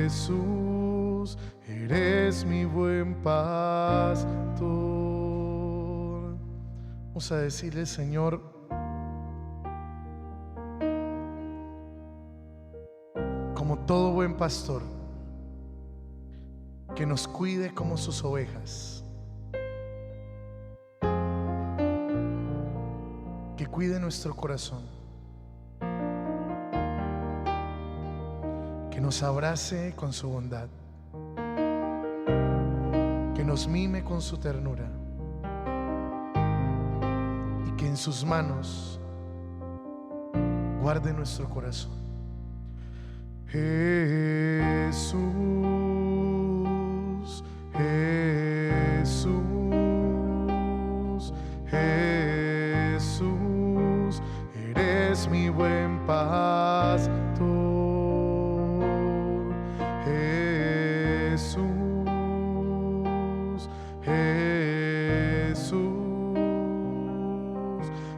Jesús, eres mi buen pastor. Vamos a decirle, Señor, como todo buen pastor, que nos cuide como sus ovejas, que cuide nuestro corazón, que nos abrace con su bondad, que nos mime con su ternura, y que en sus manos guarde nuestro corazón. Jesús, Jesús, Jesús, eres mi buen pastor. Jesús, Jesús,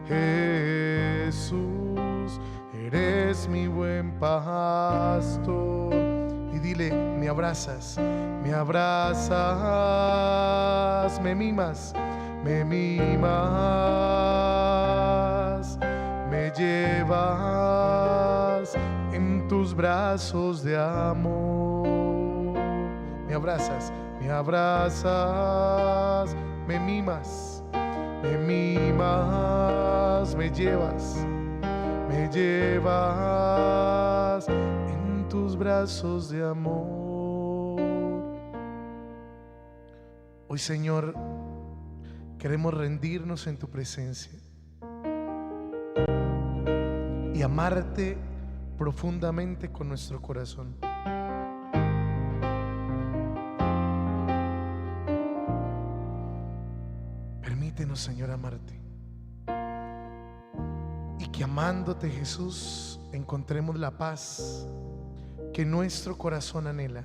Jesús, eres mi buen pastor. Y dile, me abrazas, me mimas, me llevas en tus brazos de amor. Me abrazas, me mimas, me llevas en tus brazos de amor. Hoy, Señor, queremos rendirnos en tu presencia y amarte profundamente con nuestro corazón. Permítenos, Señor, amarte, y que amándote, Jesús, encontremos la paz que nuestro corazón anhela.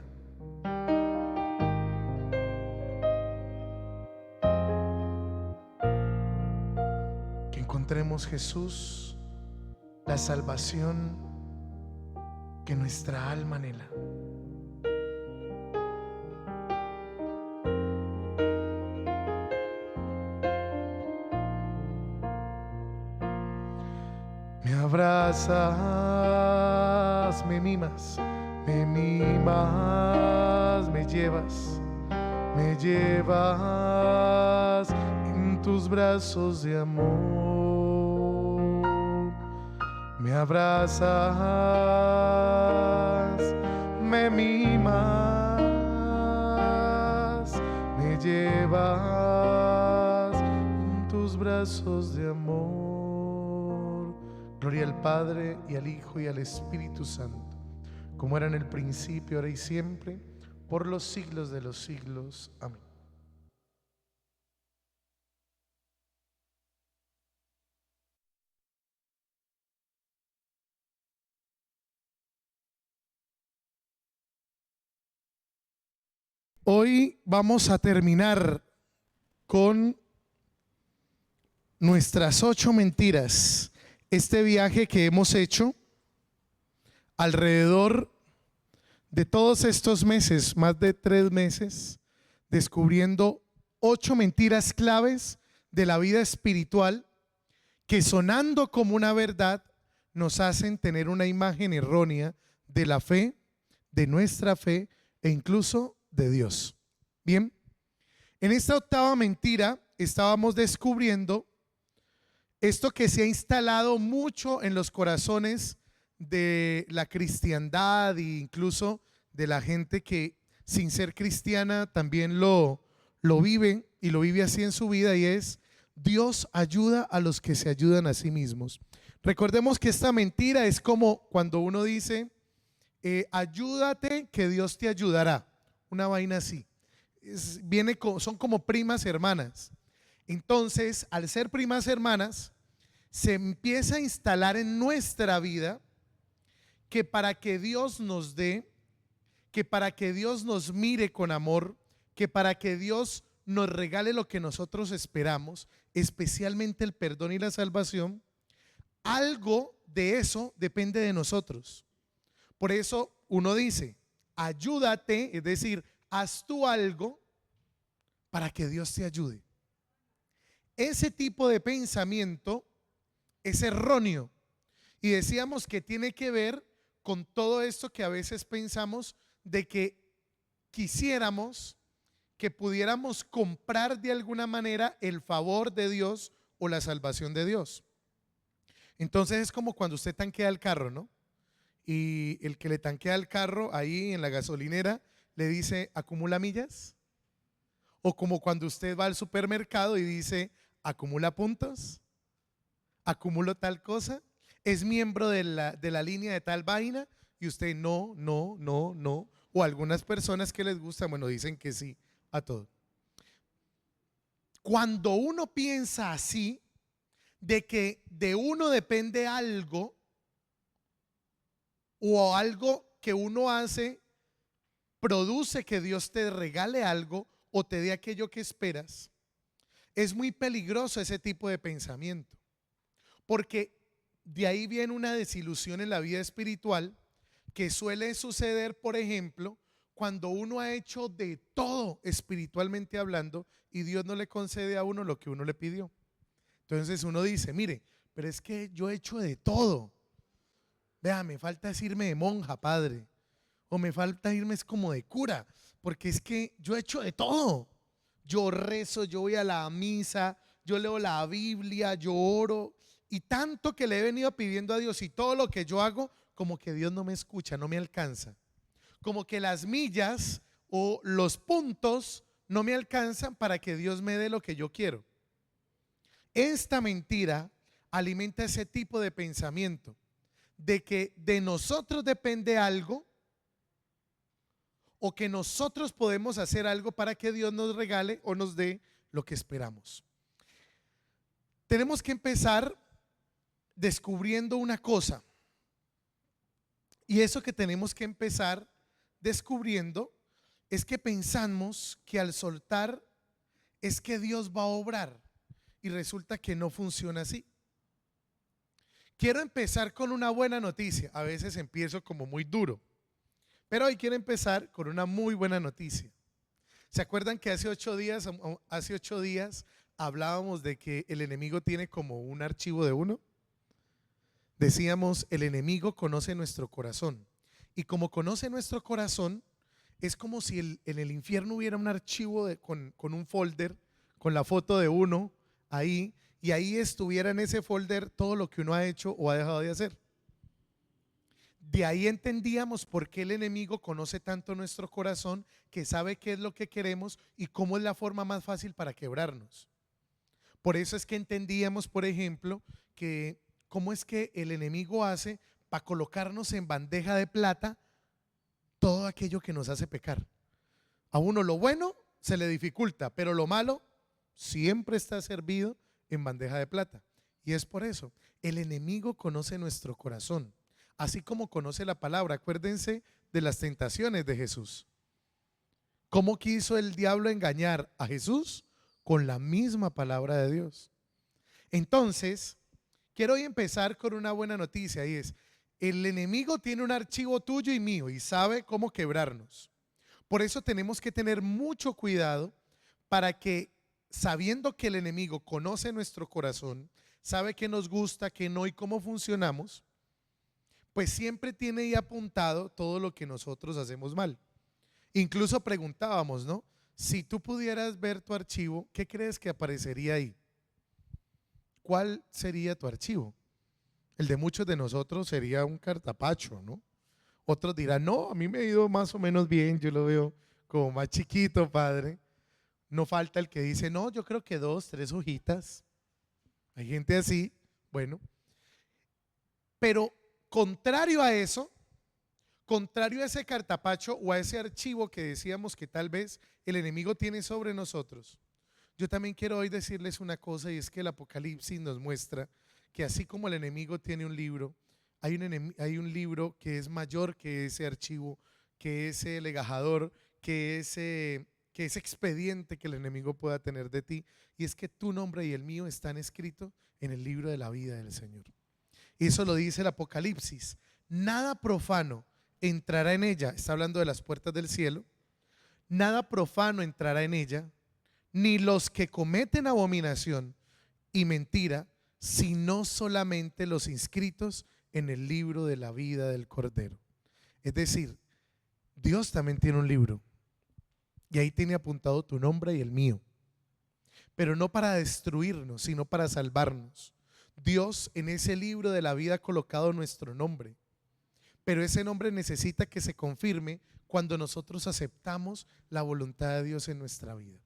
Que encontremos, Jesús, la salvación que nuestra alma anhela. Me abrazas, me mimas, me llevas en tus brazos de amor. Me abrazas, me mimas, me llevas en tus brazos de amor. Gloria al Padre, y al Hijo, y al Espíritu Santo, como era en el principio, ahora y siempre, por los siglos de los siglos. Amén. Hoy vamos a terminar con nuestras 8 mentiras. Este viaje que hemos hecho alrededor de todos estos meses, más de 3 meses, descubriendo 8 mentiras claves de la vida espiritual que, sonando como una verdad, nos hacen tener una imagen errónea de la fe, de nuestra fe e incluso de Dios. Bien, en esta 8ª mentira estábamos descubriendo esto que se ha instalado mucho en los corazones de la cristiandad e incluso de la gente que, sin ser cristiana, también lo vive, y lo vive así en su vida, y es: Dios ayuda a los que se ayudan a sí mismos. Recordemos que esta mentira es como cuando uno dice ayúdate que Dios te ayudará, una vaina así. Son como primas hermanas. Entonces, al ser primas hermanas, se empieza a instalar en nuestra vida que para que Dios nos dé, que para que Dios nos mire con amor, que para que Dios nos regale lo que nosotros esperamos, especialmente el perdón y la salvación, algo de eso depende de nosotros. Por eso uno dice: ayúdate, es decir, haz tú algo para que Dios te ayude. Ese tipo de pensamiento es erróneo y decíamos que tiene que ver con todo esto que a veces pensamos de que quisiéramos que pudiéramos comprar de alguna manera el favor de Dios o la salvación de Dios. Entonces es como cuando usted tanquea el carro, ¿no? Y el que le tanquea el carro ahí en la gasolinera le dice, ¿acumula millas? O como cuando usted va al supermercado y dice, ¿acumula puntos? ¿Acumulo tal cosa? ¿Es miembro de la línea de tal vaina? Y usted no, no, no, no. O algunas personas que les gusta, bueno, dicen que sí a todo. Cuando uno piensa así, de que de uno depende algo, o algo que uno hace produce que Dios te regale algo o te dé aquello que esperas, es muy peligroso ese tipo de pensamiento, porque de ahí viene una desilusión en la vida espiritual que suele suceder, por ejemplo, cuando uno ha hecho de todo espiritualmente hablando y Dios no le concede a uno lo que uno le pidió. Entonces uno dice, mire, pero es que yo he hecho de todo. Vea, me falta es irme de monja, padre. O me falta irme es como de cura. Porque es que yo he hecho de todo. Yo rezo, yo voy a la misa, yo leo la Biblia, yo oro. Y tanto que le he venido pidiendo a Dios y todo lo que yo hago, como que Dios no me escucha, no me alcanza. Como que las millas o los puntos no me alcanzan para que Dios me dé lo que yo quiero. Esta mentira alimenta ese tipo de pensamiento de que de nosotros depende algo o que nosotros podemos hacer algo para que Dios nos regale o nos dé lo que esperamos. Tenemos que empezar descubriendo una cosa, y eso que tenemos que empezar descubriendo es que pensamos que al soltar es que Dios va a obrar y resulta que no funciona así. Quiero empezar con una buena noticia. A veces empiezo como muy duro, pero hoy quiero empezar con una muy buena noticia. ¿Se acuerdan que hace 8 días hablábamos de que el enemigo tiene como un archivo de uno? Decíamos, el enemigo conoce nuestro corazón. Y como conoce nuestro corazón, es como si en el infierno hubiera un archivo con un folder, con la foto de uno ahí, y ahí estuviera en ese folder todo lo que uno ha hecho o ha dejado de hacer. De ahí entendíamos por qué el enemigo conoce tanto nuestro corazón, que sabe qué es lo que queremos y cómo es la forma más fácil para quebrarnos. Por eso es que entendíamos, por ejemplo, que cómo es que el enemigo hace para colocarnos en bandeja de plata todo aquello que nos hace pecar. A uno lo bueno se le dificulta, pero lo malo siempre está servido en bandeja de plata. Y es por eso, el enemigo conoce nuestro corazón, así como conoce la palabra. Acuérdense de las tentaciones de Jesús. ¿Cómo quiso el diablo engañar a Jesús? Con la misma palabra de Dios. Entonces, quiero hoy empezar con una buena noticia, y es, el enemigo tiene un archivo tuyo y mío y sabe cómo quebrarnos. Por eso tenemos que tener mucho cuidado para que, sabiendo que el enemigo conoce nuestro corazón, sabe qué nos gusta, qué no y cómo funcionamos, pues siempre tiene ahí apuntado todo lo que nosotros hacemos mal. Incluso preguntábamos, ¿no? Si tú pudieras ver tu archivo, ¿qué crees que aparecería ahí? ¿Cuál sería tu archivo? El de muchos de nosotros sería un cartapacho, ¿no? Otros dirán, no, a mí me ha ido más o menos bien, yo lo veo como más chiquito, padre. No falta el que dice, no, yo creo que 2, 3 hojitas. Hay gente así, bueno. Pero contrario a eso, contrario a ese cartapacho o a ese archivo que decíamos que tal vez el enemigo tiene sobre nosotros, yo también quiero hoy decirles una cosa, y es que el Apocalipsis nos muestra que así como el enemigo tiene un libro, hay un libro que es mayor que ese archivo, que ese legajador, que ese expediente que el enemigo pueda tener de ti, y es que tu nombre y el mío están escritos en el libro de la vida del Señor. Y eso lo dice el Apocalipsis. Nada profano entrará en ella, está hablando de las puertas del cielo, nada profano entrará en ella, ni los que cometen abominación y mentira, sino solamente los inscritos en el libro de la vida del Cordero. Es decir, Dios también tiene un libro y ahí tiene apuntado tu nombre y el mío, pero no para destruirnos, sino para salvarnos. Dios en ese libro de la vida ha colocado nuestro nombre, pero ese nombre necesita que se confirme cuando nosotros aceptamos la voluntad de Dios en nuestra vida.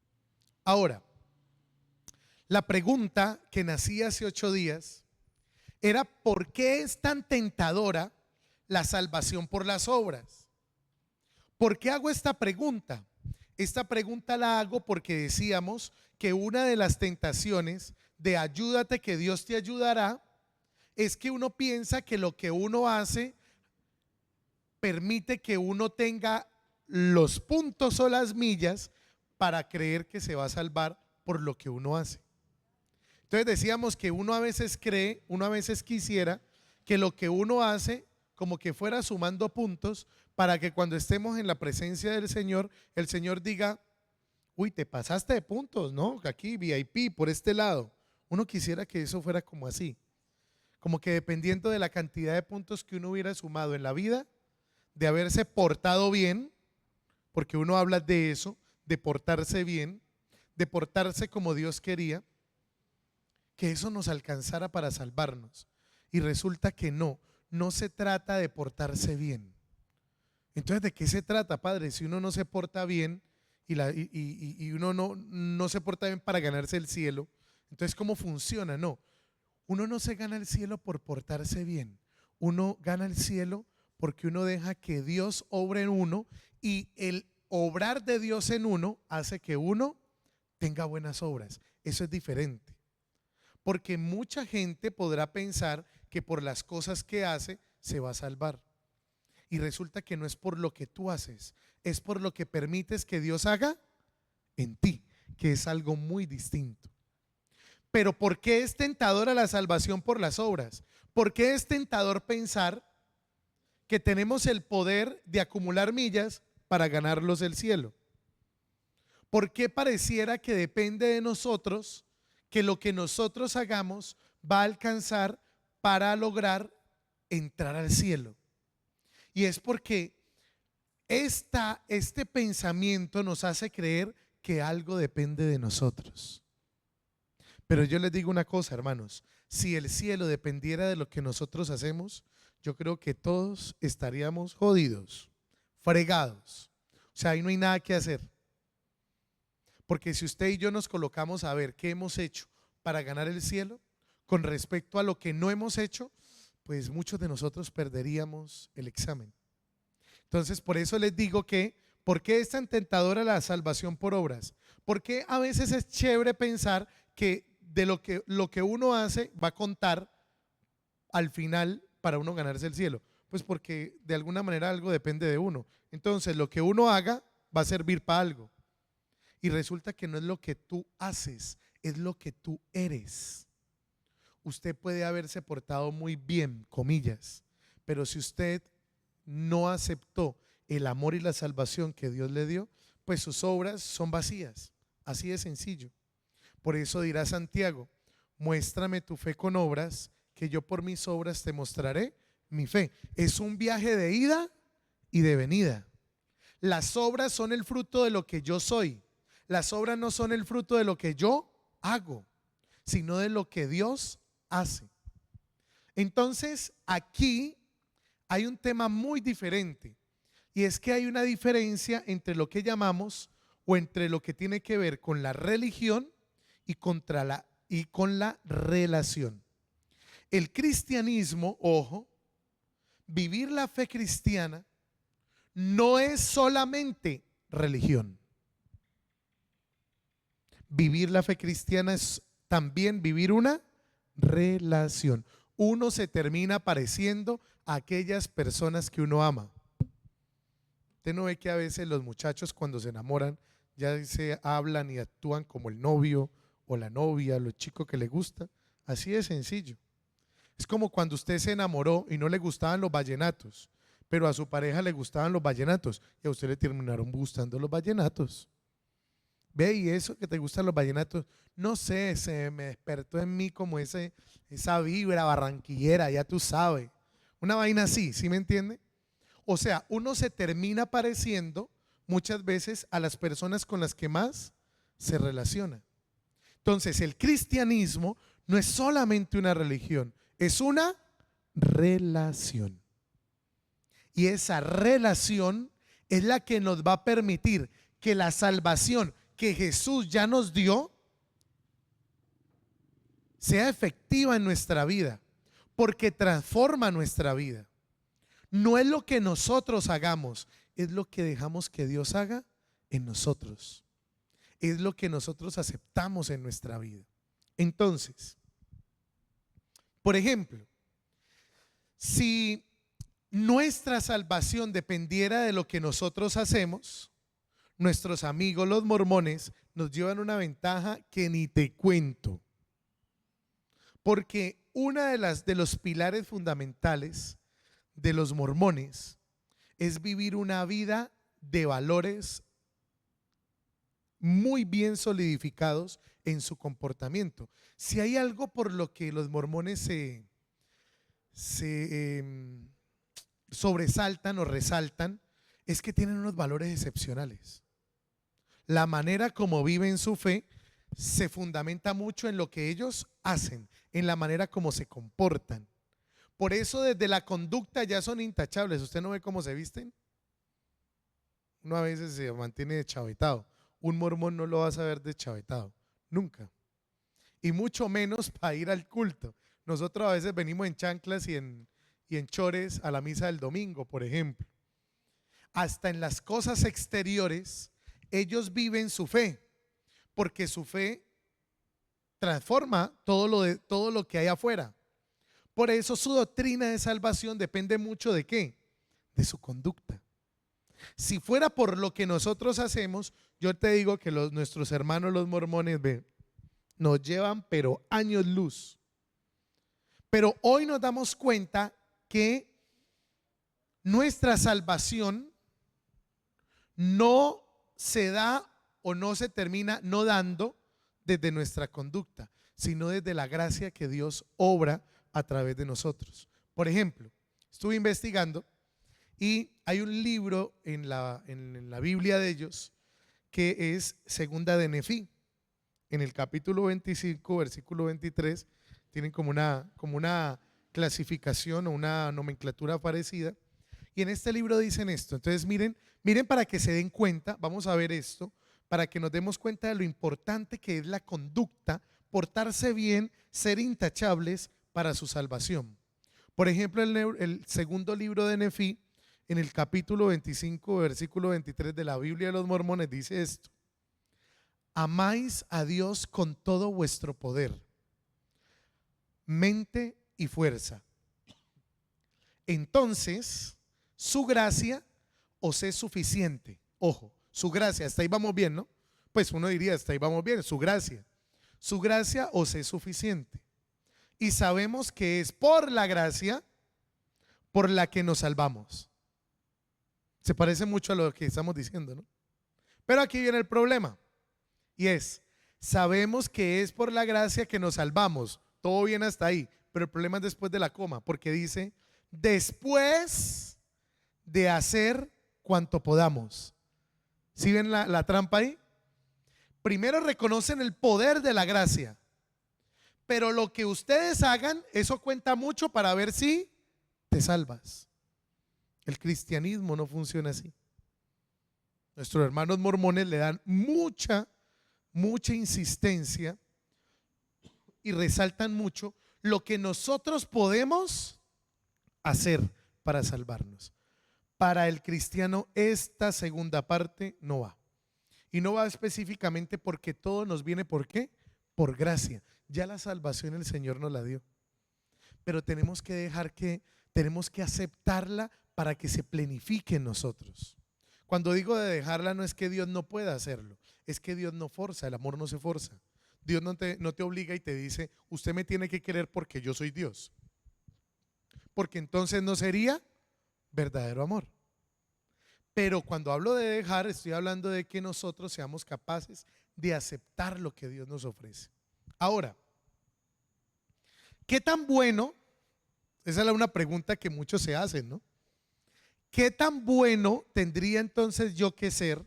Ahora, la pregunta que nací hace 8 días era: ¿por qué es tan tentadora la salvación por las obras? ¿Por qué hago esta pregunta? Esta pregunta la hago porque decíamos que una de las tentaciones de ayúdate que Dios te ayudará es que uno piensa que lo que uno hace permite que uno tenga los puntos o las millas para creer que se va a salvar por lo que uno hace. Entonces decíamos que uno a veces cree, uno a veces quisiera que lo que uno hace como que fuera sumando puntos para que cuando estemos en la presencia del Señor, el Señor diga: uy, te pasaste de puntos, ¿no? Aquí VIP por este lado. Uno quisiera que eso fuera como así, como que dependiendo de la cantidad de puntos que uno hubiera sumado en la vida, de haberse portado bien, porque uno habla de eso, de portarse bien, de portarse como Dios quería, que eso nos alcanzara para salvarnos. Y resulta que no se trata de portarse bien. Entonces, ¿de qué se trata, Padre? Si uno no se porta bien y uno no se porta bien para ganarse el cielo, entonces ¿cómo funciona? No, uno no se gana el cielo por portarse bien. Uno gana el cielo porque uno deja que Dios obre en uno, y el obrar de Dios en uno hace que uno tenga buenas obras. Eso es diferente. Porque mucha gente podrá pensar que por las cosas que hace se va a salvar. Y resulta que no es por lo que tú haces, es por lo que permites que Dios haga en ti, que es algo muy distinto. Pero ¿por qué es tentadora la salvación por las obras? ¿Por qué es tentador pensar que tenemos el poder de acumular millas para ganarlos el cielo? ¿Por qué pareciera que depende de nosotros, que lo que nosotros hagamos va a alcanzar para lograr entrar al cielo? Y es porque este pensamiento nos hace creer que algo depende de nosotros. Pero yo les digo una cosa, hermanos: si el cielo dependiera de lo que nosotros hacemos, yo creo que todos estaríamos jodidos, fregados. O sea, ahí no hay nada que hacer. Porque si usted y yo nos colocamos a ver qué hemos hecho para ganar el cielo con respecto a lo que no hemos hecho, pues muchos de nosotros perderíamos el examen. Entonces, por eso les digo que, ¿por qué es tan tentadora la salvación por obras? Porque a veces es chévere pensar que de lo que uno hace va a contar al final para uno ganarse el cielo. Pues porque de alguna manera algo depende de uno. Entonces, lo que uno haga va a servir para algo. Y resulta que no es lo que tú haces, es lo que tú eres. Usted puede haberse portado muy bien, comillas, pero si usted no aceptó el amor y la salvación que Dios le dio, pues sus obras son vacías. Así de sencillo. Por eso dirá Santiago: muéstrame tu fe con obras, que yo por mis obras te mostraré mi fe. Es un viaje de ida y de venida. Las obras son el fruto de lo que yo soy. Las obras no son el fruto de lo que yo hago, sino de lo que Dios hace. Entonces, aquí hay un tema muy diferente, y es que hay una diferencia entre lo que llamamos, o entre lo que tiene que ver con la religión y con la relación. El cristianismo, ojo, vivir la fe cristiana no es solamente religión. Vivir la fe cristiana es también vivir una relación. Uno se termina pareciendo a aquellas personas que uno ama. Usted no ve que a veces los muchachos cuando se enamoran ya se hablan y actúan como el novio o la novia, los chicos que le gusta. Así de sencillo. Es como cuando usted se enamoró y no le gustaban los vallenatos, pero a su pareja le gustaban los vallenatos y a usted le terminaron gustando los vallenatos. Ve, y eso que te gustan los vallenatos, no sé, se me despertó en mí como esa vibra barranquillera, ya tú sabes. Una vaina así, ¿sí me entiende? O sea, uno se termina pareciendo muchas veces a las personas con las que más se relaciona. Entonces, el cristianismo no es solamente una religión, es una relación. Y esa relación es la que nos va a permitir que la salvación que Jesús ya nos dio sea efectiva en nuestra vida, porque transforma nuestra vida. No es lo que nosotros hagamos, es lo que dejamos que Dios haga en nosotros. Es lo que nosotros aceptamos en nuestra vida. Entonces, por ejemplo, si nuestra salvación dependiera de lo que nosotros hacemos, nuestros amigos los mormones nos llevan una ventaja que ni te cuento. Porque una de los pilares fundamentales de los mormones es vivir una vida de valores muy bien solidificados en su comportamiento. Si hay algo por lo que los mormones se sobresaltan o resaltan, es que tienen unos valores excepcionales. La manera como viven su fe se fundamenta mucho en lo que ellos hacen, en la manera como se comportan. Por eso desde la conducta ya son intachables. ¿Usted no ve cómo se visten? Uno a veces se mantiene deschavetado. Un mormón no lo vas a ver deschavetado, nunca. Y mucho menos para ir al culto. Nosotros a veces venimos en chanclas y en chores a la misa del domingo, por ejemplo. Hasta en las cosas exteriores, ellos viven su fe, porque su fe transforma todo lo que hay afuera. Por eso su doctrina de salvación depende mucho de ¿qué? De su conducta. Si fuera por lo que nosotros hacemos, yo te digo que nuestros hermanos los mormones nos llevan pero años luz. Pero hoy nos damos cuenta que nuestra salvación no se da o no se termina no dando desde nuestra conducta, sino desde la gracia que Dios obra a través de nosotros. Por ejemplo, estuve investigando y hay un libro en la Biblia de ellos que es Segunda de Nefí. En el capítulo 25, versículo 23, tienen como una clasificación o una nomenclatura parecida. Y en este libro dicen esto. Entonces miren para que se den cuenta, vamos a ver esto, para que nos demos cuenta de lo importante que es la conducta, portarse bien, ser intachables para su salvación. Por ejemplo, el segundo libro de Nefí, en el capítulo 25, versículo 23 de la Biblia de los Mormones, dice esto: amáis a Dios con todo vuestro poder, mente y fuerza. Entonces, su gracia os es suficiente. Ojo, su gracia, hasta ahí vamos bien, ¿no? Pues uno diría, hasta ahí vamos bien, su gracia. Su gracia os es suficiente. Y sabemos que es por la gracia por la que nos salvamos. Se parece mucho a lo que estamos diciendo, ¿no? Pero aquí viene el problema. Y es, sabemos que es por la gracia que nos salvamos. Todo bien hasta ahí. Pero el problema es después de la coma, porque dice, después de hacer cuanto podamos. ¿Sí ven la trampa ahí? Primero reconocen el poder de la gracia, pero lo que ustedes hagan, eso cuenta mucho para ver si te salvas. El cristianismo no funciona así. Nuestros hermanos mormones le dan mucha insistencia y resaltan mucho lo que nosotros podemos hacer para salvarnos. Para el cristiano esta segunda parte no va. Y no va específicamente porque todo nos viene, ¿por qué? Por gracia. Ya la salvación el Señor nos la dio. Pero tenemos que tenemos que aceptarla para que se plenifique en nosotros. Cuando digo de dejarla, no es que Dios no pueda hacerlo, es que Dios no forza, el amor no se forza. Dios no te obliga y te dice, usted me tiene que querer porque yo soy Dios. Porque entonces no sería verdadero amor. Pero cuando hablo de dejar, estoy hablando de que nosotros seamos capaces de aceptar lo que Dios nos ofrece. Ahora, ¿qué tan bueno? Esa es una pregunta que muchos se hacen, ¿no? ¿Qué tan bueno tendría entonces yo que ser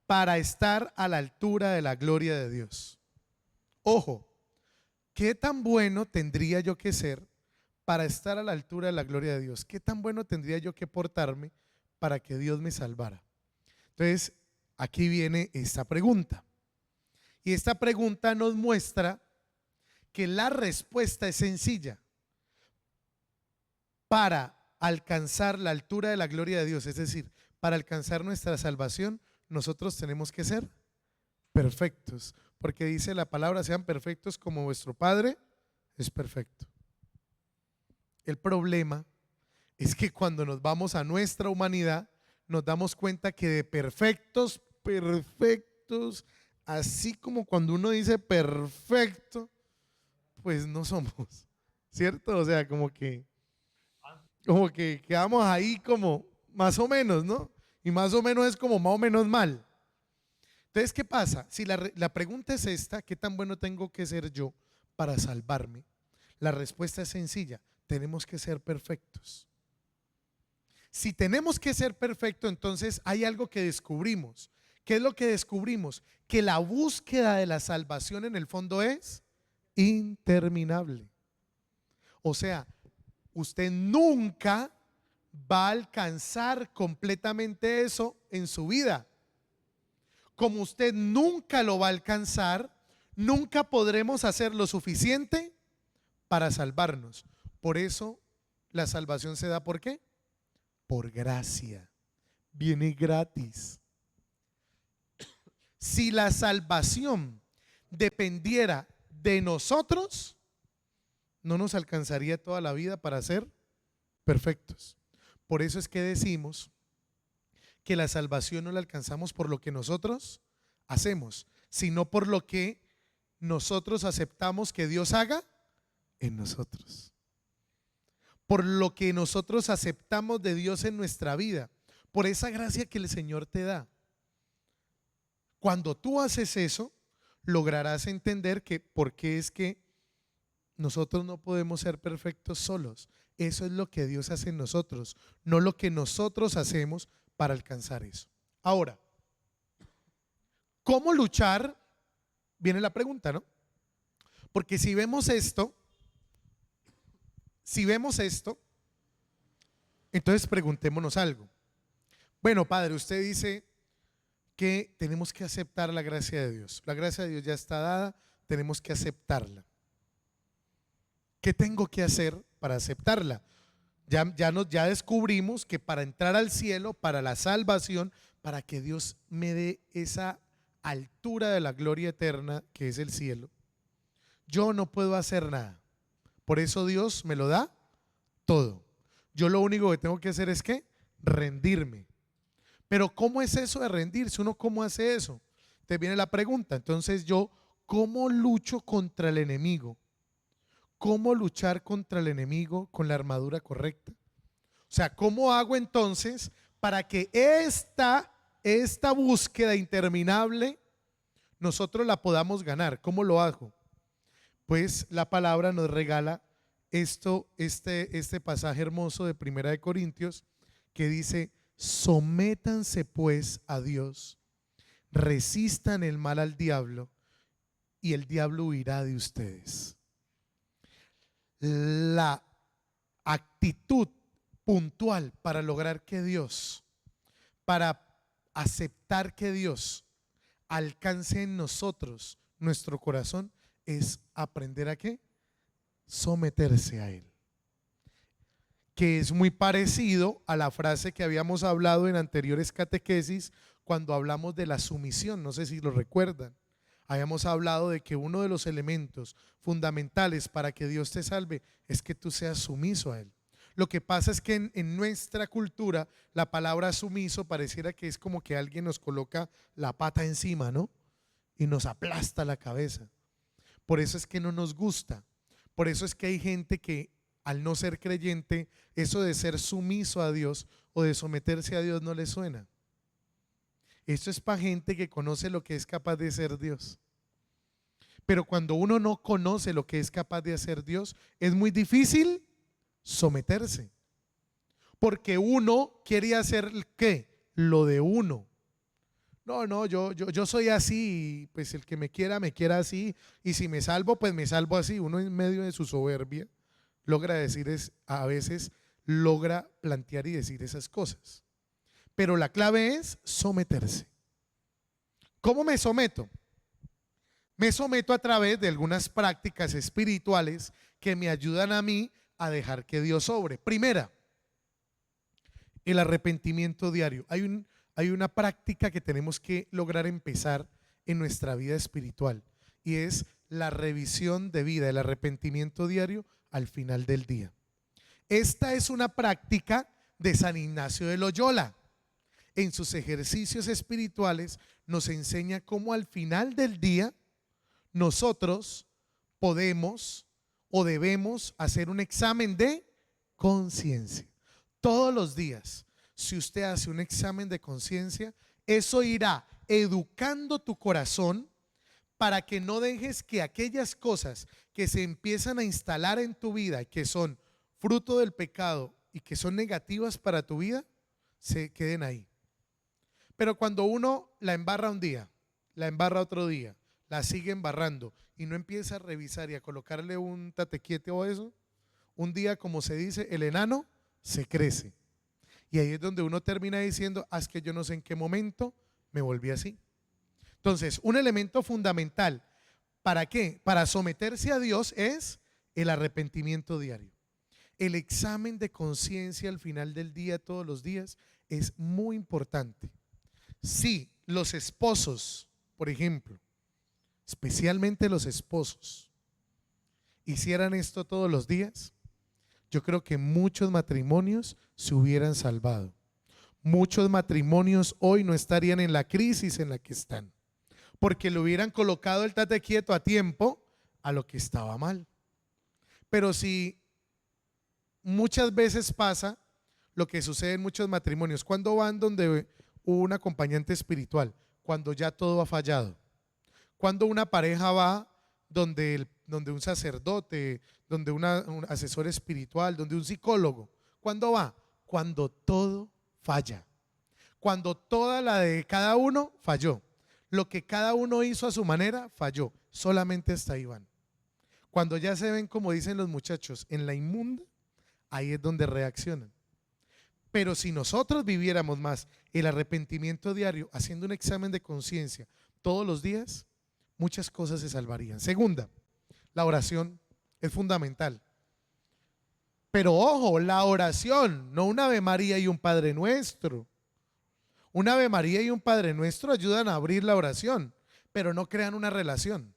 para estar a la altura de la gloria de Dios? Ojo, ¿qué tan bueno tendría yo que ser para estar a la altura de la gloria de Dios? ¿Qué tan bueno tendría yo que portarme para que Dios me salvara? Entonces, aquí viene esta pregunta. Y esta pregunta nos muestra que la respuesta es sencilla. Para alcanzar la altura de la gloria de Dios, es decir, para alcanzar nuestra salvación, nosotros tenemos que ser perfectos, porque dice la palabra: sean perfectos como vuestro Padre es perfecto. El problema es que cuando nos vamos a nuestra humanidad, nos damos cuenta que de perfectos, perfectos, así como cuando uno dice perfecto, pues no somos, ¿cierto? O sea, como que quedamos ahí como más o menos, ¿no? Y más o menos es como más o menos mal. Entonces, ¿qué pasa? Si la pregunta es esta: ¿qué tan bueno tengo que ser yo para salvarme? La respuesta es sencilla: tenemos que ser perfectos. Si tenemos que ser perfectos, entonces hay algo que descubrimos. ¿Qué es lo que descubrimos? Que la búsqueda de la salvación en el fondo es interminable. O sea, usted nunca va a alcanzar completamente eso en su vida. Como usted nunca lo va a alcanzar, nunca podremos hacer lo suficiente para salvarnos. Por eso la salvación se da, ¿por qué? Por gracia. Viene gratis. Si la salvación dependiera de nosotros, no nos alcanzaría toda la vida para ser perfectos. Por eso es que decimos que la salvación no la alcanzamos por lo que nosotros hacemos, sino por lo que nosotros aceptamos que Dios haga en nosotros. Por lo que nosotros aceptamos de Dios en nuestra vida, por esa gracia que el Señor te da. Cuando tú haces eso, lograrás entender que por qué es que nosotros no podemos ser perfectos solos. Eso es lo que Dios hace en nosotros, no lo que nosotros hacemos para alcanzar eso. Ahora, ¿cómo luchar? Viene la pregunta, ¿no? Porque si vemos esto, entonces preguntémonos algo. Bueno, Padre, usted dice que tenemos que aceptar la gracia de Dios. La gracia de Dios ya está dada, tenemos que aceptarla. ¿Qué tengo que hacer para aceptarla? Ya descubrimos que para entrar al cielo, para la salvación, para que Dios me dé esa altura de la gloria eterna que es el cielo, yo no puedo hacer nada. Por eso Dios me lo da todo. Yo lo único que tengo que hacer es que rendirme. Pero ¿cómo es eso de rendirse? ¿Uno cómo hace eso? Te viene la pregunta. Entonces yo, ¿cómo lucho contra el enemigo? ¿Cómo luchar contra el enemigo con la armadura correcta? O sea, ¿cómo hago entonces para que esta búsqueda interminable nosotros la podamos ganar? ¿Cómo lo hago? Pues la palabra nos regala este pasaje hermoso de Primera de Corintios que dice: sométanse pues a Dios, resistan el mal al diablo y el diablo huirá de ustedes. La actitud puntual para lograr que Dios, para aceptar que Dios alcance en nosotros nuestro corazón, es aprender a ¿qué? Someterse a Él. Que es muy parecido a la frase que habíamos hablado en anteriores catequesis cuando hablamos de la sumisión. No sé si lo recuerdan. Habíamos hablado de que uno de los elementos fundamentales para que Dios te salve es que tú seas sumiso a Él. Lo que pasa es que en nuestra cultura la palabra sumiso pareciera que es como que alguien nos coloca la pata encima, ¿no? Y nos aplasta la cabeza. Por eso es que no nos gusta. Por eso es que hay gente que al no ser creyente, eso de ser sumiso a Dios o de someterse a Dios no le suena. Esto es para gente que conoce lo que es capaz de ser Dios. Pero cuando uno no conoce lo que es capaz de hacer Dios, es muy difícil someterse. Porque uno quiere hacer ¿qué? Lo de uno. No, yo soy así, y pues el que me quiera así, y si me salvo, pues me salvo así. Uno en medio de su soberbia logra decir, a veces logra plantear y decir esas cosas. Pero la clave es someterse. ¿Cómo me someto? Me someto a través de algunas prácticas espirituales que me ayudan a mí a dejar que Dios obre. Primera, el arrepentimiento diario. Hay una práctica que tenemos que lograr empezar en nuestra vida espiritual y es la revisión de vida, el arrepentimiento diario al final del día. Esta es una práctica de San Ignacio de Loyola. En sus ejercicios espirituales nos enseña cómo al final del día nosotros podemos o debemos hacer un examen de conciencia. Todos los días, si usted hace un examen de conciencia, eso irá educando tu corazón para que no dejes que aquellas cosas que se empiezan a instalar en tu vida, que son fruto del pecado y que son negativas para tu vida, se queden ahí. Pero cuando uno la embarra un día, la embarra otro día, la sigue embarrando y no empieza a revisar y a colocarle un tatequiete o eso, un día, como se dice, el enano se crece. Y ahí es donde uno termina diciendo, es que yo no sé en qué momento me volví así. Entonces, un elemento fundamental, ¿para qué? Para someterse a Dios es el arrepentimiento diario. El examen de conciencia al final del día, todos los días, es muy importante. Si los esposos, por ejemplo, especialmente los esposos, hicieran esto todos los días, yo creo que muchos matrimonios se hubieran salvado. Muchos matrimonios hoy no estarían en la crisis en la que están, porque le hubieran colocado el tate quieto a tiempo a lo que estaba mal. Pero si muchas veces pasa lo que sucede en muchos matrimonios, cuando van donde un acompañante espiritual, cuando ya todo ha fallado, cuando una pareja va donde un sacerdote, donde un asesor espiritual, donde un psicólogo, ¿cuándo va? Cuando todo falla, cuando toda la de cada uno falló, lo que cada uno hizo a su manera falló, solamente hasta ahí van. Cuando ya se ven, como dicen los muchachos, en la inmunda, ahí es donde reaccionan. Pero si nosotros viviéramos más el arrepentimiento diario, haciendo un examen de conciencia todos los días, muchas cosas se salvarían. Segunda, la oración es fundamental. Pero ojo, la oración, no un Ave María y un Padre Nuestro. Un Ave María y un Padre Nuestro ayudan a abrir la oración, pero no crean una relación.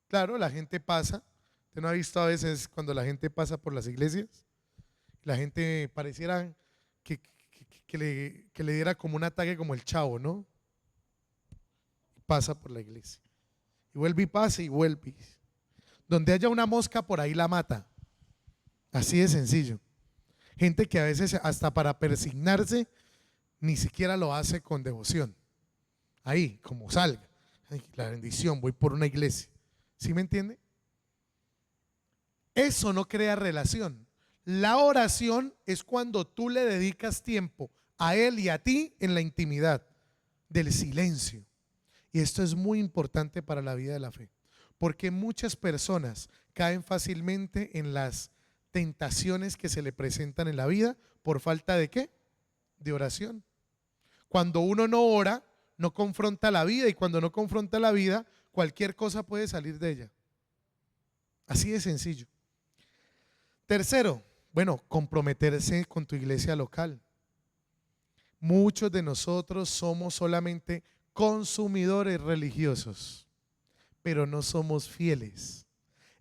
Claro, la gente pasa. ¿Usted no ha visto a veces cuando la gente pasa por las iglesias? La gente pareciera que le diera como un ataque como el Chavo, ¿no? Pasa por la iglesia. Y vuelve y pasa y vuelve. Donde haya una mosca por ahí la mata. Así de sencillo. Gente que a veces hasta para persignarse ni siquiera lo hace con devoción. Ahí, como salga. Ay, la bendición, voy por una iglesia. ¿Sí me entiende? Eso no crea relación. La oración es cuando tú le dedicas tiempo a Él y a ti en la intimidad del silencio. Y esto es muy importante para la vida de la fe, porque muchas personas caen fácilmente en las tentaciones que se le presentan en la vida por falta de ¿qué? De oración. Cuando uno no ora, no confronta la vida, y cuando no confronta la vida, cualquier cosa puede salir de ella. Así de sencillo. Tercero, bueno, comprometerse con tu iglesia local. Muchos de nosotros somos solamente consumidores religiosos, pero no somos fieles.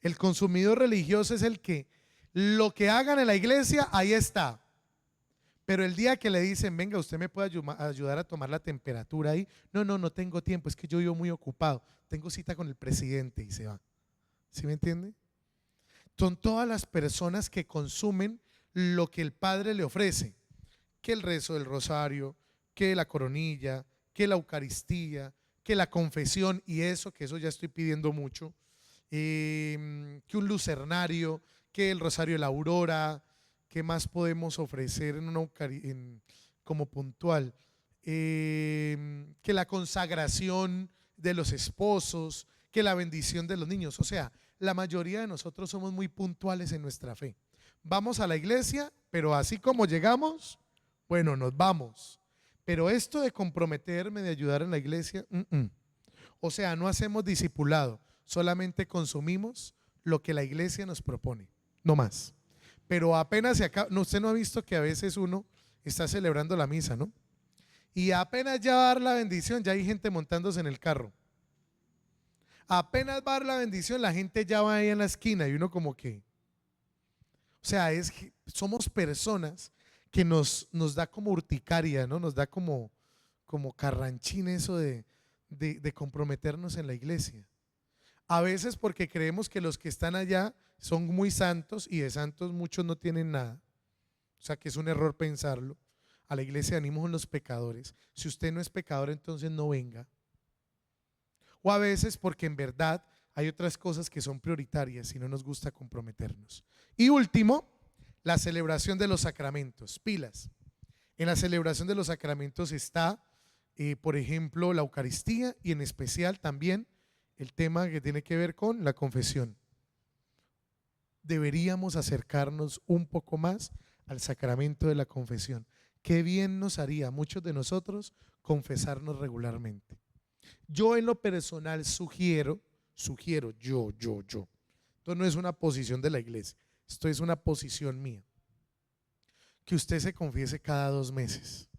El consumidor religioso es el que lo que hagan en la iglesia, ahí está. Pero el día que le dicen, venga, usted me puede ayudar a tomar la temperatura ahí. No tengo tiempo, es que yo vivo muy ocupado. Tengo cita con el presidente y se va. ¿Sí me entiende? Son todas las personas que consumen lo que el Padre le ofrece, que el rezo del rosario, que la coronilla, que la Eucaristía, que la confesión, y eso, que eso ya estoy pidiendo mucho, que un lucernario, que el rosario de la aurora. ¿Qué más podemos ofrecer en como puntual? Que la consagración de los esposos, que la bendición de los niños. O sea, la mayoría de nosotros somos muy puntuales en nuestra fe. Vamos a la iglesia, pero así como llegamos, bueno, nos vamos. Pero esto de comprometerme, de ayudar en la iglesia, o sea, no hacemos discipulado, solamente consumimos lo que la iglesia nos propone, no más. Pero apenas se acaba, no, usted no ha visto que a veces uno está celebrando la misa, ¿no? Y apenas ya va a dar la bendición, ya hay gente montándose en el carro. Apenas va a dar la bendición, la gente ya va ahí en la esquina y uno como que, o sea, somos personas que nos da como urticaria, ¿no? Nos da como carranchín eso de comprometernos en la iglesia. A veces porque creemos que los que están allá son muy santos y de santos muchos no tienen nada. O sea que es un error pensarlo. A la iglesia venimos los pecadores. Si usted no es pecador, entonces no venga. O a veces porque en verdad hay otras cosas que son prioritarias y no nos gusta comprometernos. Y último, la celebración de los sacramentos. Pilas. En la celebración de los sacramentos está, por ejemplo, la Eucaristía y en especial también el tema que tiene que ver con la confesión. Deberíamos acercarnos un poco más al sacramento de la confesión. Qué bien nos haría a muchos de nosotros confesarnos regularmente. Yo en lo personal sugiero, yo. Esto no es una posición de la iglesia, esto es una posición mía. Que usted se confiese cada 2 meses.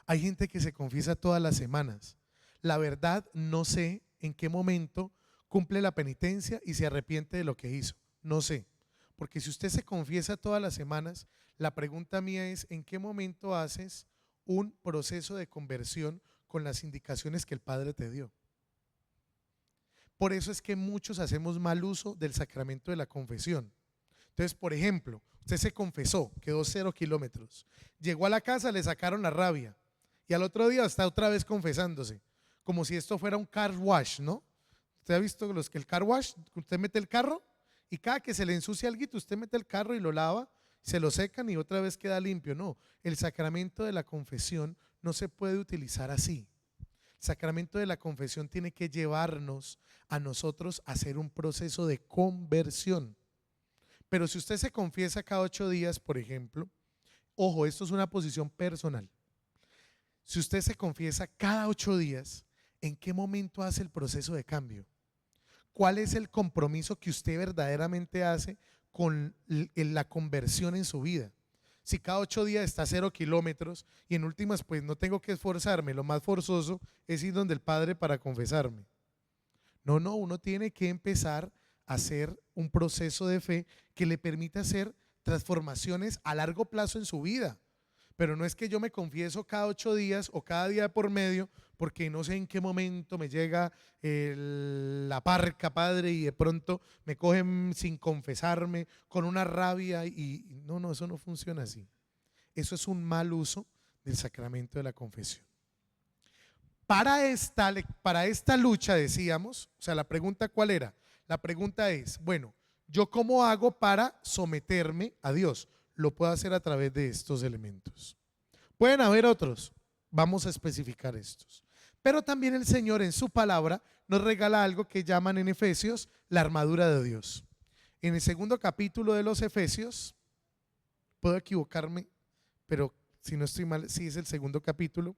Hay gente que se confiesa todas las semanas. La verdad, no sé en qué momento cumple la penitencia y se arrepiente de lo que hizo. No sé. Porque si usted se confiesa todas las semanas, la pregunta mía es: ¿en qué momento haces un proceso de conversión con las indicaciones que el Padre te dio? Por eso es que muchos hacemos mal uso del sacramento de la confesión. Entonces, por ejemplo, usted se confesó, quedó 0 kilómetros, llegó a la casa, le sacaron la rabia y al otro día está otra vez confesándose, como si esto fuera un car wash, ¿no? ¿Usted ha visto que el car wash, usted mete el carro y cada que se le ensucia algo, usted mete el carro y lo lava, se lo secan y otra vez queda limpio? No, el sacramento de la confesión no se puede utilizar así. El sacramento de la confesión tiene que llevarnos a nosotros a hacer un proceso de conversión. Pero si usted se confiesa cada 8 días, por ejemplo, ojo, esto es una posición personal. Si usted se confiesa cada 8 días, ¿en qué momento hace el proceso de cambio? ¿Cuál es el compromiso que usted verdaderamente hace con la conversión en su vida? Si cada 8 días está 0 kilómetros y en últimas pues no tengo que esforzarme, lo más forzoso es ir donde el Padre para confesarme. No, uno tiene que empezar a hacer un proceso de fe que le permita hacer transformaciones a largo plazo en su vida. Pero no es que yo me confieso cada 8 días o cada día por medio, porque no sé en qué momento me llega la parca, Padre, y de pronto me cogen sin confesarme, con una rabia, y no, eso no funciona así. Eso es un mal uso del sacramento de la confesión. Para esta lucha, decíamos, o sea, la pregunta ¿cuál era? La pregunta es, bueno, ¿yo cómo hago para someterme a Dios? Lo puedo hacer a través de estos elementos. Pueden haber otros, vamos a especificar estos. Pero también el Señor en su palabra nos regala algo que llaman en Efesios la armadura de Dios. En el 2º capítulo de los Efesios, puedo equivocarme, pero si no estoy mal, sí es el 2º capítulo.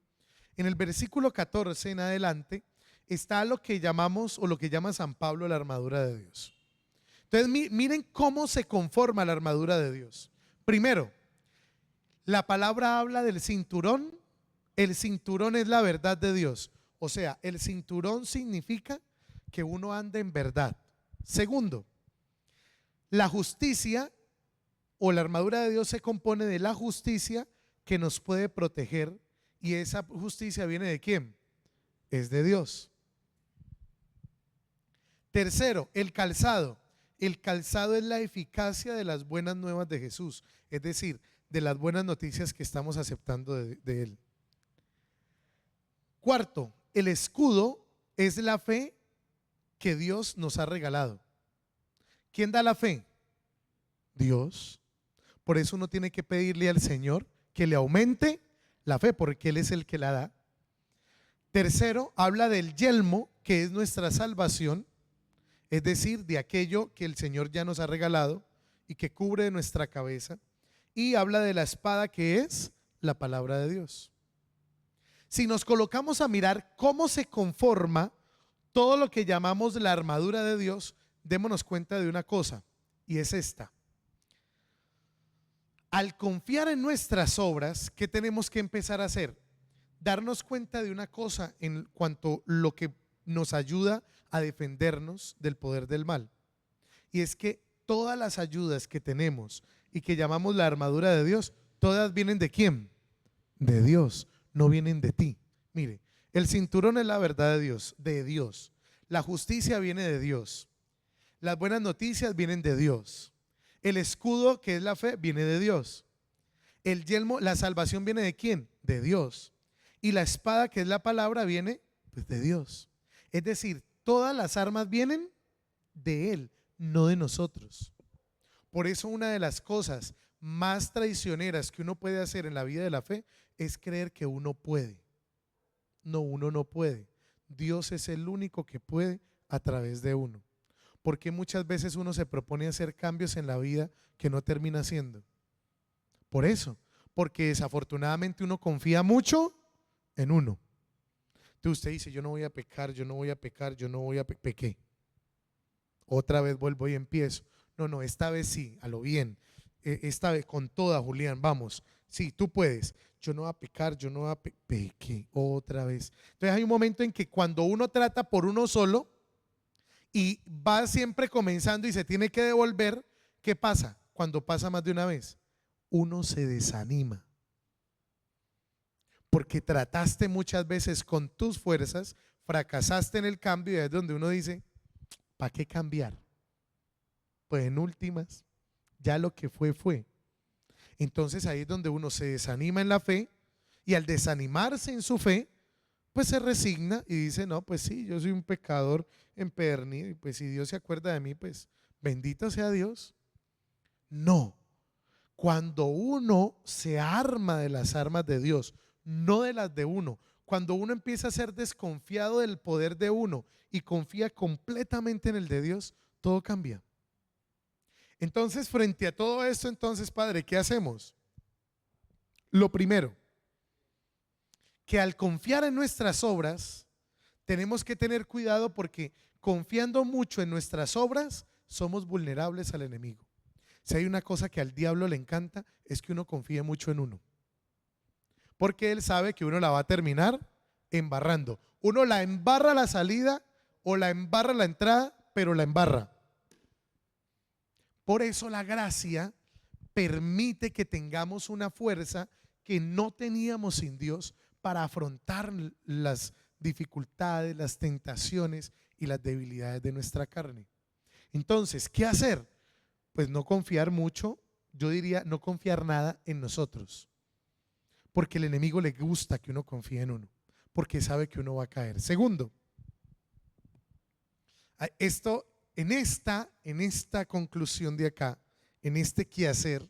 En el versículo 14 en adelante está lo que llamamos, o lo que llama San Pablo, la armadura de Dios. Entonces miren cómo se conforma la armadura de Dios. Primero, la palabra habla del cinturón. El cinturón es la verdad de Dios. O sea, el cinturón significa que uno anda en verdad. Segundo, la justicia o la armadura de Dios se compone de la justicia que nos puede proteger. ¿Y esa justicia viene de quién? Es de Dios. Tercero, el calzado. El calzado es la eficacia de las buenas nuevas de Jesús, es decir, de las buenas noticias que estamos aceptando de Él. Cuarto, el escudo es la fe que Dios nos ha regalado. ¿Quién da la fe? Dios. Por eso uno tiene que pedirle al Señor que le aumente la fe, porque Él es el que la da. Tercero, habla del yelmo, que es nuestra salvación, es decir, de aquello que el Señor ya nos ha regalado y que cubre nuestra cabeza. Y habla de la espada, que es la palabra de Dios. Si nos colocamos a mirar cómo se conforma todo lo que llamamos la armadura de Dios, démonos cuenta de una cosa, y es esta. Al confiar en nuestras obras, ¿qué tenemos que empezar a hacer? Darnos cuenta de una cosa en cuanto a lo que nos ayuda a defendernos del poder del mal. Y es que todas las ayudas que tenemos y que llamamos la armadura de Dios, todas vienen ¿de quién? De Dios, no vienen de ti. Mire, el cinturón es la verdad de Dios, de Dios. La justicia viene de Dios. Las buenas noticias vienen de Dios. El escudo, que es la fe, viene de Dios. El yelmo, la salvación, viene ¿de quién? De Dios. Y la espada, que es la palabra, viene pues de Dios. Es decir, todas las armas vienen de Él, no de nosotros. Por eso una de las cosas más traicioneras que uno puede hacer en la vida de la fe es creer que uno puede. No, uno no puede. Dios es el único que puede a través de uno. Porque muchas veces uno se propone hacer cambios en la vida que no termina haciendo. Por eso, porque desafortunadamente uno confía mucho en uno. Entonces usted dice, yo no voy a pecar, yo no voy a pecar, yo no voy a pequé. Otra vez vuelvo y empiezo. No, esta vez sí, a lo bien. Esta vez con toda, Julián, vamos. Sí, tú puedes. Yo no voy a pecar, yo no voy a pequé. Otra vez. Entonces hay un momento en que cuando uno trata por uno solo y va siempre comenzando y se tiene que devolver, ¿qué pasa? Cuando pasa más de una vez, uno se desanima. Porque trataste muchas veces con tus fuerzas, fracasaste en el cambio y es donde uno dice, ¿para qué cambiar? Pues en últimas, ya lo que fue, fue. Entonces ahí es donde uno se desanima en la fe y al desanimarse en su fe, pues se resigna y dice, no, pues sí, yo soy un pecador empedernido y pues si Dios se acuerda de mí, pues bendito sea Dios. No, cuando uno se arma de las armas de Dios, no de las de uno, cuando uno empieza a ser desconfiado del poder de uno y confía completamente en el de Dios, todo cambia. Entonces, frente a todo esto, entonces, Padre, ¿qué hacemos? Lo primero, que al confiar en nuestras obras, tenemos que tener cuidado porque confiando mucho en nuestras obras, somos vulnerables al enemigo. Si hay una cosa que al diablo le encanta, es que uno confíe mucho en uno. Porque él sabe que uno la va a terminar embarrando. Uno la embarra a la salida o la embarra a la entrada, pero la embarra. Por eso la gracia permite que tengamos una fuerza que no teníamos sin Dios para afrontar las dificultades, las tentaciones y las debilidades de nuestra carne. Entonces, ¿qué hacer? Pues no confiar mucho, yo diría no confiar nada en nosotros. Porque el enemigo le gusta que uno confíe en uno, porque sabe que uno va a caer. Segundo, en esta conclusión de acá, en este quehacer,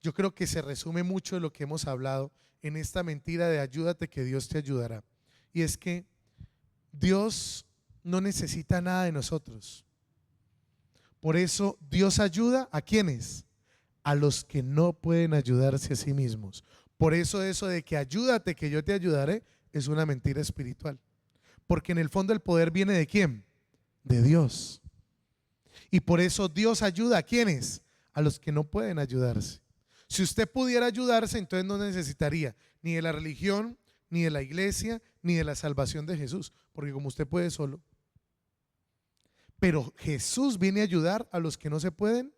yo creo que se resume mucho de lo que hemos hablado en esta mentira de ayúdate que Dios te ayudará. Y es que Dios no necesita nada de nosotros. Por eso Dios ayuda ¿a quiénes? A los que no pueden ayudarse a sí mismos. Por eso de que ayúdate que yo te ayudaré es una mentira espiritual. Porque en el fondo el poder viene ¿de quién? De Dios. Y por eso Dios ayuda ¿a quiénes? A los que no pueden ayudarse. Si usted pudiera ayudarse, entonces no necesitaría ni de la religión, ni de la iglesia, ni de la salvación de Jesús. Porque como usted puede solo. Pero Jesús viene a ayudar a los que no se pueden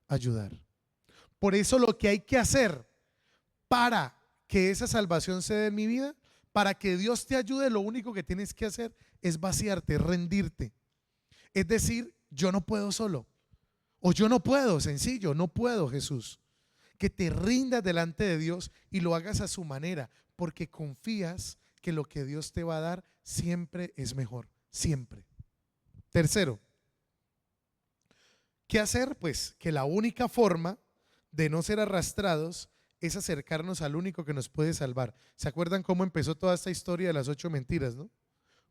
ayudar. Por eso lo que hay que hacer para que esa salvación se dé en mi vida, para que Dios te ayude, lo único que tienes que hacer es vaciarte, rendirte. Es decir, yo no puedo solo. O yo no puedo, sencillo, no puedo, Jesús. Que te rindas delante de Dios y lo hagas a su manera, porque confías que lo que Dios te va a dar siempre es mejor, siempre. Tercero, ¿qué hacer? Pues que la única forma de no ser arrastrados es acercarnos al único que nos puede salvar. ¿Se acuerdan cómo empezó toda esta historia de las 8 mentiras, no?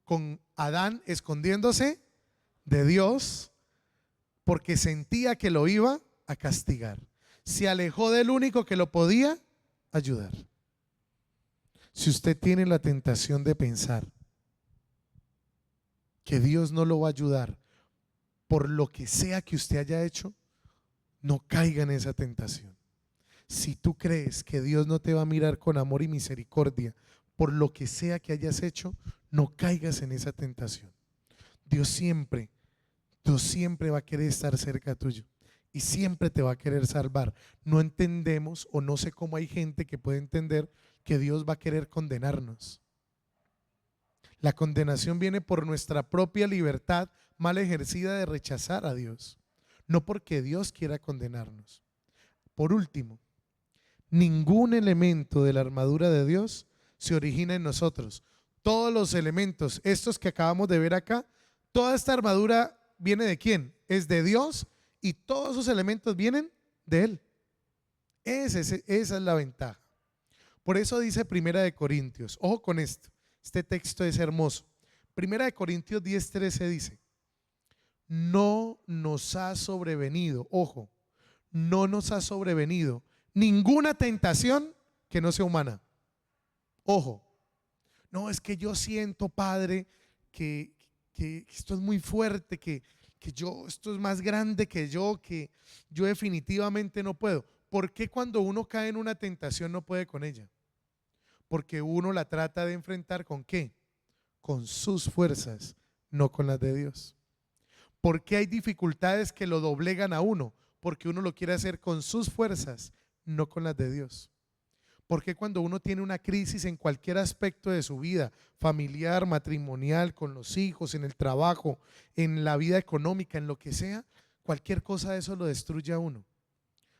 Con Adán escondiéndose de Dios porque sentía que lo iba a castigar. Se alejó del único que lo podía ayudar. Si usted tiene la tentación de pensar que Dios no lo va a ayudar por lo que sea que usted haya hecho, no caiga en esa tentación. Si tú crees que Dios no te va a mirar con amor y misericordia por lo que sea que hayas hecho, no caigas en esa tentación. Dios siempre va a querer estar cerca tuyo y siempre te va a querer salvar. No entendemos, o no sé cómo hay gente que puede entender que Dios va a querer condenarnos. La condenación viene por nuestra propia libertad mal ejercida de rechazar a Dios, no porque Dios quiera condenarnos. Por último, ningún elemento de la armadura de Dios se origina en nosotros. Todos los elementos, estos que acabamos de ver acá, toda esta armadura viene ¿de quién? Es de Dios, y todos esos elementos vienen de Él. Esa es la ventaja. Por eso dice Primera de Corintios, ojo con esto, este texto es hermoso. Primera de Corintios 10:13 dice: no nos ha sobrevenido, ojo, no nos ha sobrevenido ninguna tentación que no sea humana. Ojo, no es que yo siento, Padre, que esto es muy fuerte, que esto es más grande que yo definitivamente no puedo. ¿Por qué cuando uno cae en una tentación no puede con ella? Porque uno la trata de enfrentar ¿con qué? Con sus fuerzas, no con las de Dios. ¿Por qué hay dificultades que lo doblegan a uno? Porque uno lo quiere hacer con sus fuerzas, no con las de Dios. Porque cuando uno tiene una crisis en cualquier aspecto de su vida, familiar, matrimonial, con los hijos, en el trabajo, en la vida económica, en lo que sea, cualquier cosa de eso lo destruye a uno.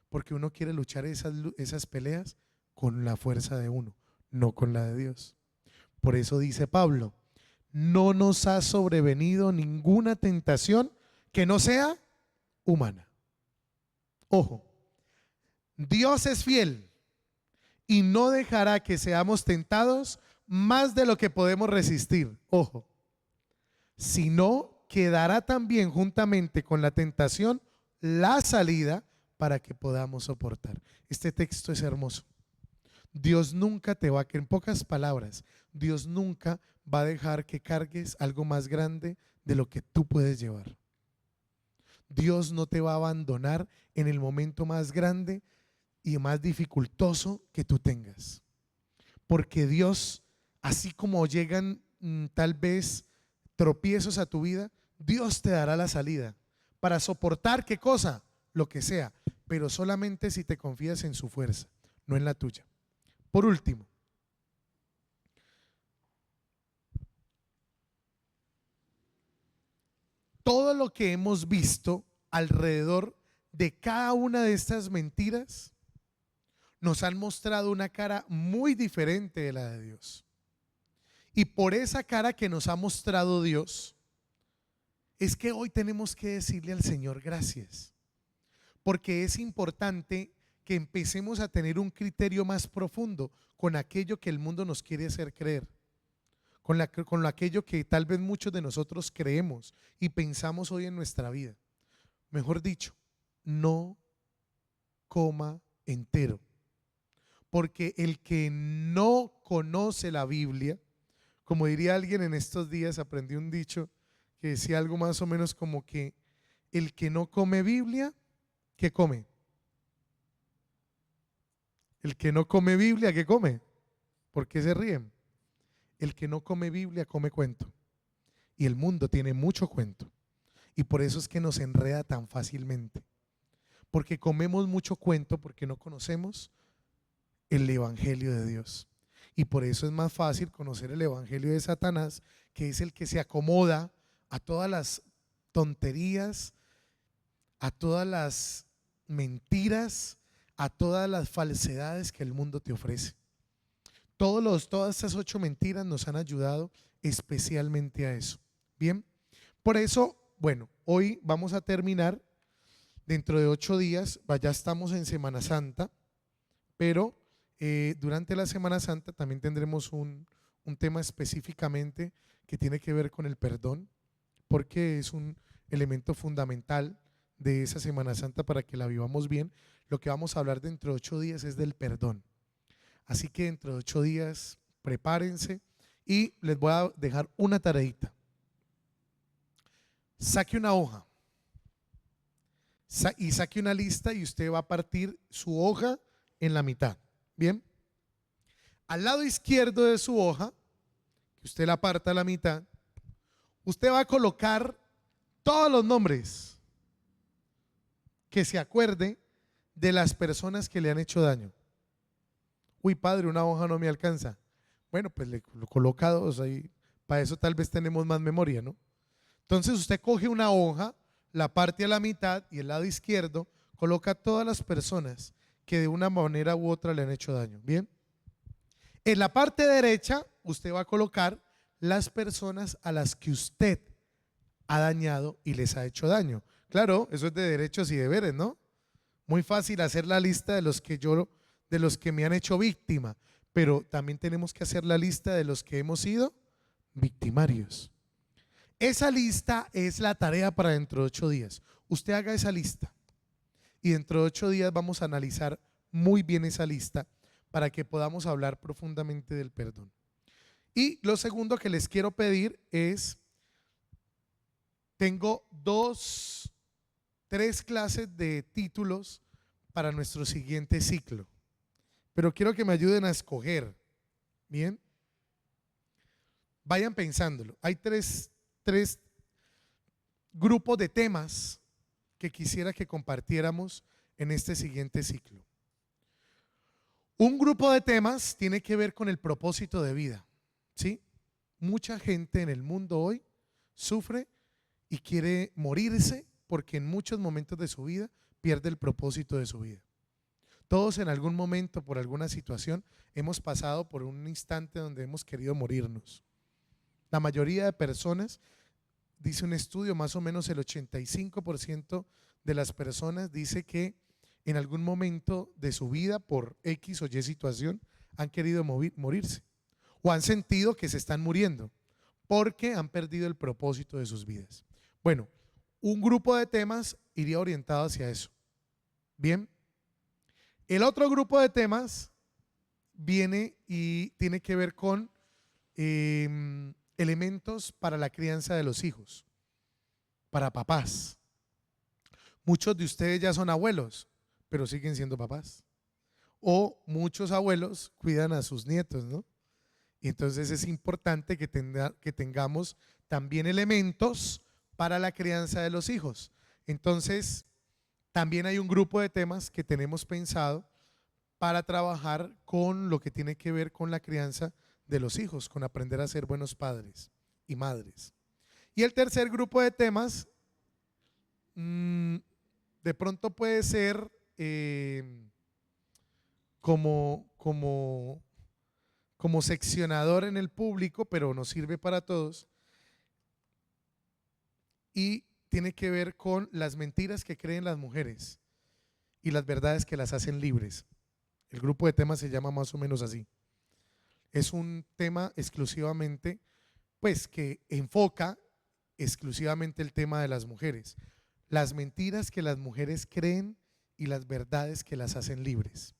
Porque uno quiere luchar esas peleas con la fuerza de uno, no con la de Dios. Por eso dice Pablo: no nos ha sobrevenido ninguna tentación que no sea humana. Ojo, Dios es fiel y no dejará que seamos tentados más de lo que podemos resistir. Ojo, sino que dará también juntamente con la tentación la salida para que podamos soportar. Este texto es hermoso. Dios nunca te va a, en pocas palabras, Dios nunca va a dejar que cargues algo más grande de lo que tú puedes llevar. Dios no te va a abandonar en el momento más grande y más dificultoso que tú tengas. Porque Dios, así como llegan tal vez tropiezos a tu vida, Dios te dará la salida para soportar ¿qué cosa? Lo que sea, pero solamente si te confías en su fuerza, no en la tuya. Por último, todo lo que hemos visto alrededor de cada una de estas mentiras nos han mostrado una cara muy diferente de la de Dios. Y por esa cara que nos ha mostrado Dios, es que hoy tenemos que decirle al Señor gracias. Porque es importante que empecemos a tener un criterio más profundo con aquello que el mundo nos quiere hacer creer. Con aquello que tal vez muchos de nosotros creemos y pensamos hoy en nuestra vida. Mejor dicho, no coma entero. Porque el que no conoce la Biblia, como diría alguien en estos días, aprendí un dicho que decía algo más o menos como que el que no come Biblia, ¿qué come? El que no come Biblia, ¿qué come? ¿Por qué se ríen? El que no come Biblia come cuento. Y el mundo tiene mucho cuento. Y por eso es que nos enreda tan fácilmente. Porque comemos mucho cuento porque no conocemos el evangelio de Dios. Y por eso es más fácil conocer el evangelio de Satanás, que es el que se acomoda a todas tonterías, a todas las mentiras, a todas las falsedades que el mundo te ofrece. Todas estas 8 mentiras nos han ayudado especialmente a eso. Bien, por eso, bueno, hoy vamos a terminar. Dentro de 8 días, ya estamos en Semana Santa, pero durante la Semana Santa también tendremos un tema específicamente que tiene que ver con el perdón, porque es un elemento fundamental de esa Semana Santa para que la vivamos bien. Lo que vamos a hablar dentro de 8 días es del perdón. Así que dentro de 8 días prepárense y les voy a dejar una tareita. Saque una hoja y saque una lista y usted va a partir su hoja en la mitad. Bien. Al lado izquierdo de su hoja, que usted la aparta a la mitad, usted va a colocar todos los nombres que se acuerde de las personas que le han hecho daño. Uy, padre, una hoja no me alcanza. Bueno, pues le coloca 2 ahí. Para eso tal vez tenemos más memoria, ¿no? Entonces usted coge una hoja, la parte a la mitad y el lado izquierdo coloca todas las personas que de una manera u otra le han hecho daño. Bien. En la parte derecha usted va a colocar las personas a las que usted ha dañado y les ha hecho daño. Claro, eso es de derechos y deberes, ¿no? Muy fácil hacer la lista de los que me han hecho víctima, pero también tenemos que hacer la lista de los que hemos sido victimarios. Esa lista es la tarea para dentro de 8 días. Usted haga esa lista y dentro de 8 días vamos a analizar muy bien esa lista para que podamos hablar profundamente del perdón. Y lo segundo que les quiero pedir es, tengo 3 clases de títulos para nuestro siguiente ciclo, pero quiero que me ayuden a escoger. Bien, vayan pensándolo. Hay tres grupos de temas que quisiera que compartiéramos en este siguiente ciclo. Un grupo de temas tiene que ver con el propósito de vida, ¿sí? Mucha gente en el mundo hoy sufre y quiere morirse porque en muchos momentos de su vida pierde el propósito de su vida. Todos en algún momento, por alguna situación, hemos pasado por un instante donde hemos querido morirnos. La mayoría de personas, dice un estudio, más o menos el 85% de las personas dice que en algún momento de su vida, por X o Y situación, han querido morirse o han sentido que se están muriendo porque han perdido el propósito de sus vidas. Bueno, un grupo de temas iría orientado hacia eso. Bien, el otro grupo de temas viene y tiene que ver con elementos para la crianza de los hijos, para papás. Muchos de ustedes ya son abuelos, pero siguen siendo papás. O muchos abuelos cuidan a sus nietos, ¿no? Y entonces es importante que tengamos también elementos para la crianza de los hijos. Entonces, también hay un grupo de temas que tenemos pensado para trabajar con lo que tiene que ver con la crianza de los hijos, con aprender a ser buenos padres y madres. Y el tercer grupo de temas, de pronto puede ser como seccionador en el público, pero nos sirve para todos. Y tiene que ver con las mentiras que creen las mujeres y las verdades que las hacen libres. El grupo de temas se llama más o menos así. Es un tema exclusivamente, pues, que enfoca exclusivamente el tema de las mujeres. Las mentiras que las mujeres creen y las verdades que las hacen libres.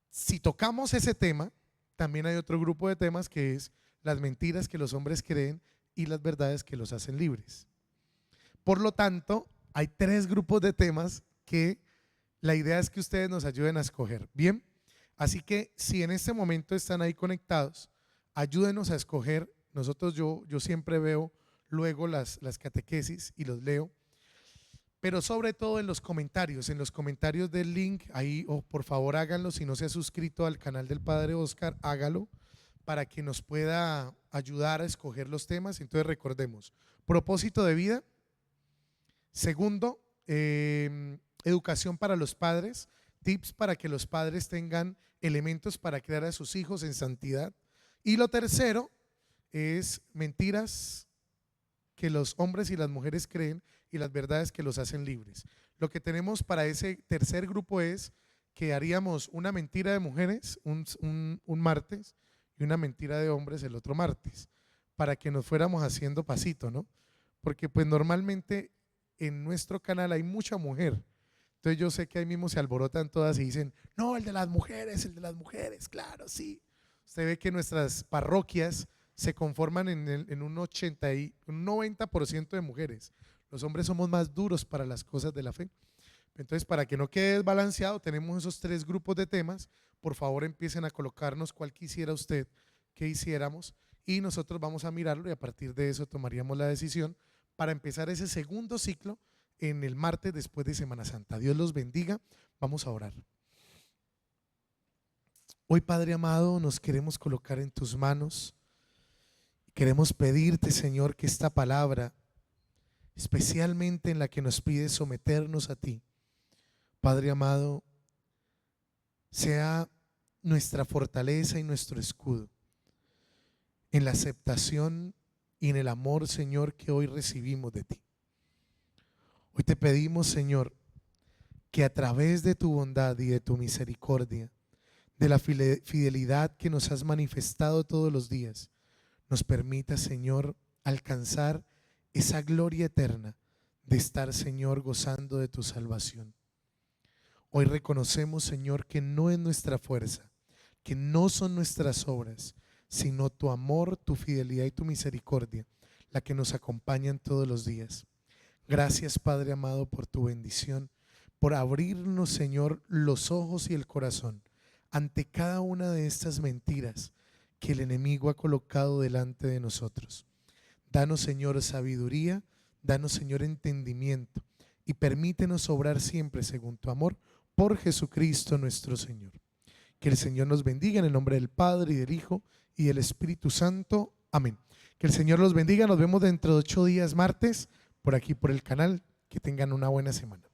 Si tocamos ese tema, también hay otro grupo de temas que es las mentiras que los hombres creen y las verdades que los hacen libres. Por lo tanto, hay 3 grupos de temas que la idea es que ustedes nos ayuden a escoger. Bien, así que si en este momento están ahí conectados, ayúdenos a escoger. Yo siempre veo luego las catequesis y los leo, pero sobre todo en los comentarios del link, ahí por favor háganlo. Si no se ha suscrito al canal del Padre Oscar, hágalo para que nos pueda ayudar a escoger los temas. Entonces recordemos, propósito de vida, Segundo, educación para los padres, tips para que los padres tengan elementos para criar a sus hijos en santidad. Y lo tercero es mentiras que los hombres y las mujeres creen y las verdades que los hacen libres. Lo que tenemos para ese tercer grupo es que haríamos una mentira de mujeres un martes y una mentira de hombres el otro martes, para que nos fuéramos haciendo pasito, ¿no? Porque pues normalmente en nuestro canal hay mucha mujer. Entonces yo sé que ahí mismo se alborotan todas y dicen, no, el de las mujeres, claro, sí. Usted ve que nuestras parroquias se conforman en un 80 y un 90% de mujeres. Los hombres somos más duros para las cosas de la fe. Entonces, para que no quede desbalanceado, tenemos esos tres grupos de temas. Por favor, empiecen a colocarnos cuál quisiera usted que hiciéramos y nosotros vamos a mirarlo y a partir de eso tomaríamos la decisión para empezar ese segundo ciclo en el martes después de Semana Santa. Dios los bendiga. Vamos a orar. Hoy, Padre amado, nos queremos colocar en tus manos. Queremos pedirte, Señor, que esta palabra, especialmente en la que nos pides someternos a ti, Padre amado, sea nuestra fortaleza y nuestro escudo en la aceptación y en el amor, Señor, que hoy recibimos de ti. Hoy te pedimos, Señor, que a través de tu bondad y de tu misericordia, de la fidelidad que nos has manifestado todos los días, nos permita, Señor, alcanzar esa gloria eterna de estar, Señor, gozando de tu salvación. Hoy reconocemos, Señor, que no es nuestra fuerza, que no son nuestras obras, sino tu amor, tu fidelidad y tu misericordia, la que nos acompañan todos los días. Gracias, Padre amado, por tu bendición, por abrirnos, Señor, los ojos y el corazón ante cada una de estas mentiras que el enemigo ha colocado delante de nosotros. Danos, Señor, sabiduría, danos, Señor, entendimiento y permítenos obrar siempre según tu amor por Jesucristo nuestro Señor. Que el Señor nos bendiga en el nombre del Padre y del Hijo y del Espíritu Santo. Amén. Que el Señor los bendiga. Nos vemos dentro de 8 días martes por aquí por el canal. Que tengan una buena semana.